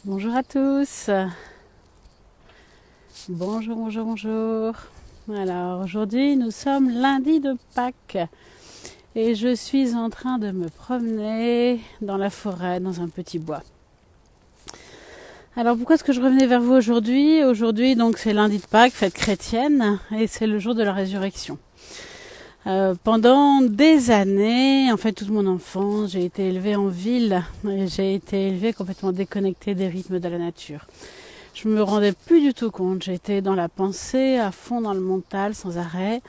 Bonjour à tous. Bonjour, bonjour, bonjour. Alors aujourd'hui nous sommes lundi de Pâques et je suis en train de me promener dans la forêt, dans un petit bois. Alors pourquoi est-ce que je revenais vers vous aujourd'hui? Aujourd'hui donc c'est lundi de Pâques, fête chrétienne, et c'est le jour de la résurrection. Pendant des années, en fait toute mon enfance, j'ai été élevée en ville et j'ai été élevée complètement déconnectée des rythmes de la nature. Je me rendais plus du tout compte, j'étais dans la pensée, à fond dans le mental, sans arrêt,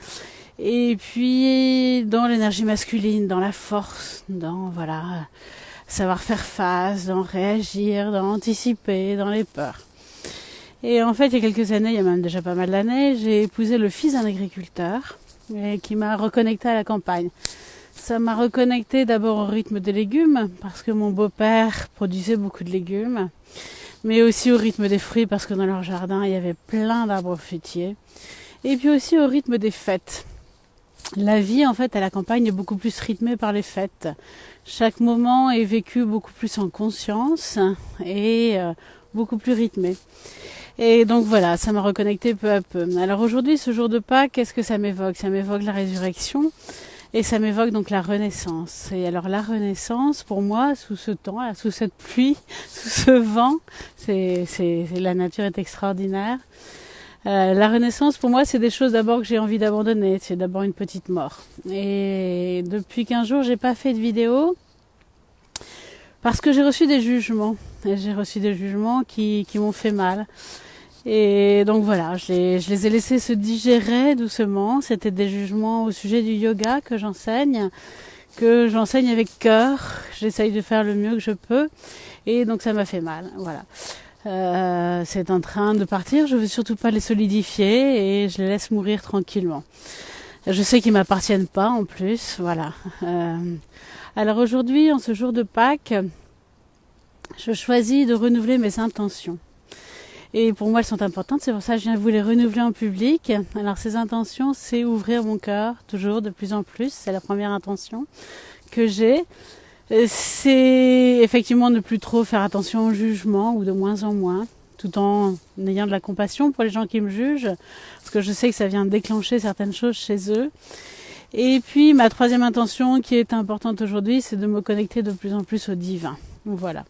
et puis dans l'énergie masculine, dans la force, dans savoir faire face, dans réagir, dans anticiper, dans les peurs. Et en fait, il y a quelques années, il y a même déjà pas mal d'années, j'ai épousé le fils d'un agriculteur et qui m'a reconnecté à la campagne. Ça m'a reconnecté d'abord au rythme des légumes, parce que mon beau-père produisait beaucoup de légumes, mais aussi au rythme des fruits, parce que dans leur jardin, il y avait plein d'arbres fruitiers. Et puis aussi au rythme des fêtes. La vie, en fait, à la campagne est beaucoup plus rythmée par les fêtes. Chaque moment est vécu beaucoup plus en conscience et beaucoup plus rythmé. Et donc voilà, ça m'a reconnecté peu à peu. Alors aujourd'hui, ce jour de Pâques, qu'est-ce que ça m'évoque? Ça m'évoque la résurrection et ça m'évoque donc la renaissance. Et alors la renaissance, pour moi, sous ce temps, sous cette pluie, sous ce vent, la nature est extraordinaire. La renaissance, pour moi, c'est des choses d'abord que j'ai envie d'abandonner. C'est d'abord une petite mort. Et depuis 15 jours, j'ai pas fait de vidéo parce que j'ai reçu des jugements. Et j'ai reçu des jugements qui m'ont fait mal. Et donc voilà, je les ai laissés se digérer doucement. C'était des jugements au sujet du yoga que j'enseigne avec cœur. J'essaye de faire le mieux que je peux. Et donc ça m'a fait mal. Voilà. C'est en train de partir. Je veux surtout pas les solidifier et je les laisse mourir tranquillement. Je sais qu'ils m'appartiennent pas en plus. Voilà. Alors aujourd'hui, en ce jour de Pâques, je choisis de renouveler mes intentions. Et pour moi, elles sont importantes, c'est pour ça que je viens vous les renouveler en public. Alors ces intentions, c'est ouvrir mon cœur, toujours, de plus en plus. C'est la première intention que j'ai. C'est effectivement ne plus trop faire attention au jugement, ou de moins en moins, tout en ayant de la compassion pour les gens qui me jugent, parce que je sais que ça vient déclencher certaines choses chez eux. Et puis ma troisième intention qui est importante aujourd'hui, c'est de me connecter de plus en plus au divin. Voilà.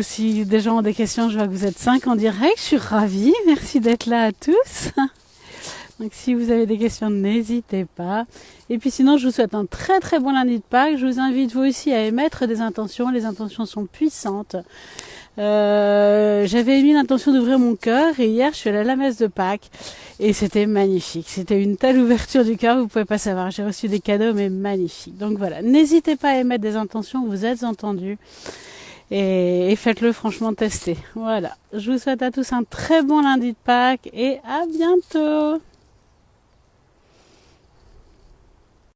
Si des gens ont des questions, je vois que vous êtes 5 en direct, je suis ravie, merci d'être là à tous. Donc si vous avez des questions, n'hésitez pas. Et puis sinon, je vous souhaite un très très bon lundi de Pâques. Je vous invite vous aussi à émettre des intentions, les intentions sont puissantes. J'avais émis l'intention d'ouvrir mon cœur et hier je suis allée à la messe de Pâques et c'était magnifique. C'était une telle ouverture du cœur, vous pouvez pas savoir. J'ai reçu des cadeaux mais magnifiques. Donc voilà, n'hésitez pas à émettre des intentions, vous êtes entendus et faites-le franchement tester. Voilà, je vous souhaite à tous un très bon lundi de Pâques et à bientôt.